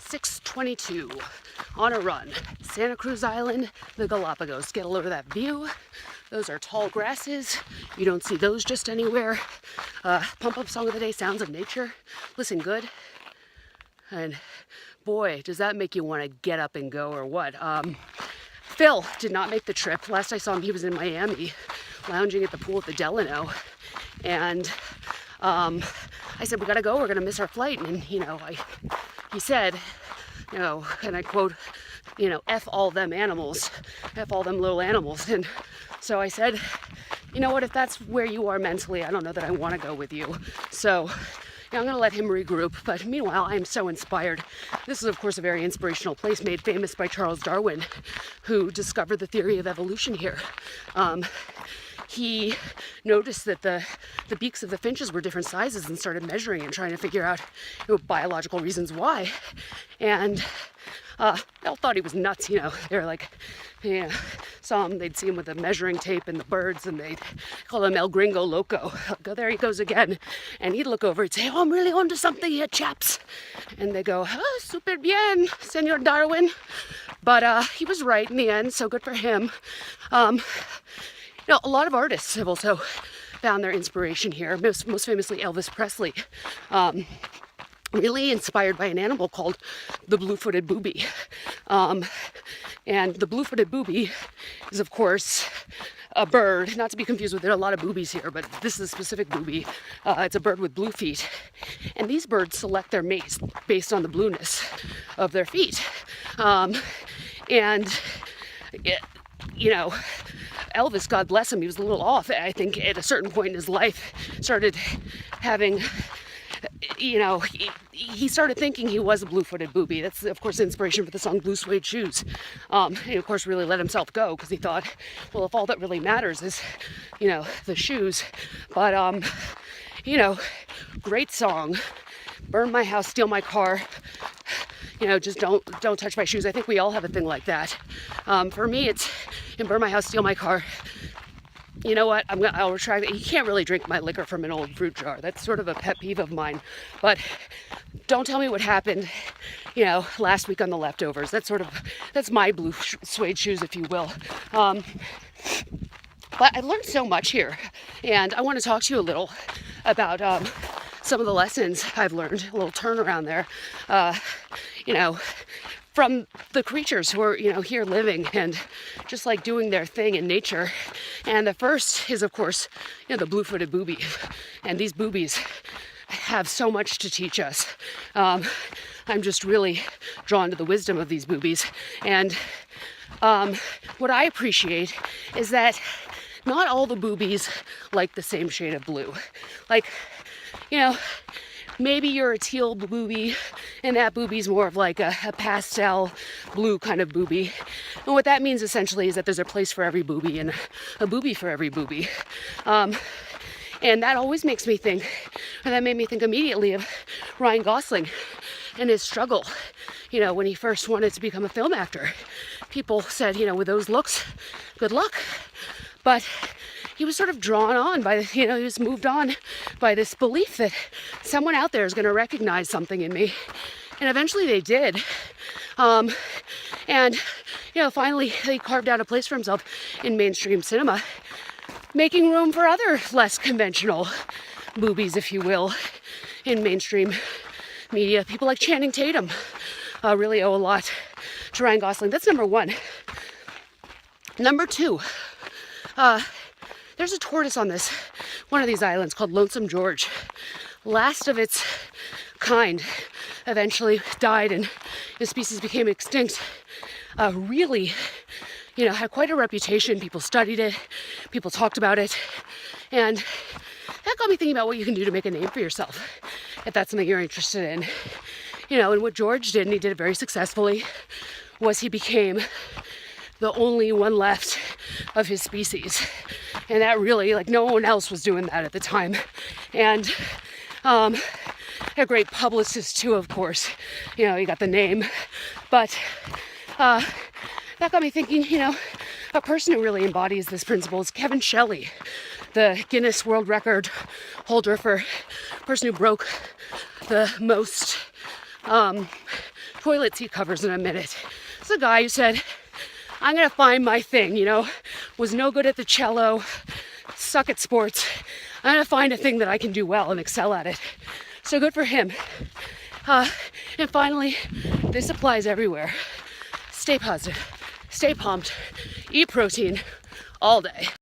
6:22 on a run. Santa Cruz Island, the Galapagos. Get a load of that view. Those are tall grasses. You don't see those just anywhere. Pump up song of the day, sounds of nature. Listen good. And boy, does that make you want to get up and go or what? Phil did not make the trip. Last I saw him, he was in Miami, lounging at the pool at the Delano. And I said, we gotta go, we're gonna miss our flight. And, he said, and I quote, F all them animals, F all them little animals. And so I said, you know what, if that's where you are mentally, I don't know that I wanna go with you. So I'm gonna let him regroup. But meanwhile, I am so inspired. This is, of course, a very inspirational place made famous by Charles Darwin, who discovered the theory of evolution here. He noticed that the beaks of the finches were different sizes and started measuring and trying to figure out biological reasons why. And they all thought he was nuts, They were like, they'd see him with a measuring tape and the birds, and they'd call him El Gringo Loco. Go, there he goes again. And he'd look over and say, oh, I'm really onto something here, chaps. And they go, oh, super bien, Senor Darwin. But he was right in the end, so good for him. A lot of artists have also found their inspiration here, most famously Elvis Presley, really inspired by an animal called the blue-footed booby. And the blue-footed booby is, of course, a bird, not to be confused with, there are a lot of boobies here, but this is a specific booby. It's a bird with blue feet. And these birds select their mates based on the blueness of their feet. Elvis, God bless him, he was a little off. I think at a certain point in his life started having, he started thinking he was a blue-footed booby. That's, of course, the inspiration for the song Blue Suede Shoes. And, of course, really let himself go because he thought, well, if all that really matters is, the shoes. But, great song. Burn my house, steal my car. Just don't touch my shoes. I think we all have a thing like that. For me, it's burn my house, steal my car. You know what? I'll retract it. You can't really drink my liquor from an old fruit jar. That's sort of a pet peeve of mine. But don't tell me what happened, last week on the leftovers. That's my blue suede shoes, if you will. But I learned so much here, and I want to talk to you a little about some of the lessons I've learned, a little turnaround there, from the creatures who are, here living and just like doing their thing in nature. And the first is, of course, the blue-footed booby. And these boobies have so much to teach us. I'm just really drawn to the wisdom of these boobies. And what I appreciate is that not all the boobies like the same shade of blue. Like, maybe you're a teal booby, and that boobie's more of like a pastel blue kind of booby. And what that means essentially is that there's a place for every booby and a booby for every booby. And that always makes me think, and that made me think immediately of Ryan Gosling and his struggle, when he first wanted to become a film actor. People said, with those looks, good luck. But he was sort of drawn on by, he was moved on by this belief that someone out there is going to recognize something in me. And eventually they did. Finally he carved out a place for himself in mainstream cinema, making room for other less conventional boobies, if you will, in mainstream media. People like Channing Tatum really owe a lot to Ryan Gosling. That's number one. Number two, there's a tortoise on one of these islands called Lonesome George. Last of its kind eventually died and the species became extinct. Really, had quite a reputation. People studied it, people talked about it, and that got me thinking about what you can do to make a name for yourself, if that's something you're interested in. And what George did, and he did it very successfully, was he became the only one left of his species. And that really, no one else was doing that at the time. And a great publicist too, of course. You got the name. But that got me thinking, a person who really embodies this principle is Kevin Shelley, the Guinness World Record holder for person who broke the most toilet seat covers in a minute. It's a guy who said, I'm gonna find my thing, you know, was no good at the cello, suck at sports. I'm gonna find a thing that I can do well and excel at it. So good for him. And finally, this applies everywhere. Stay positive, stay pumped, eat protein all day.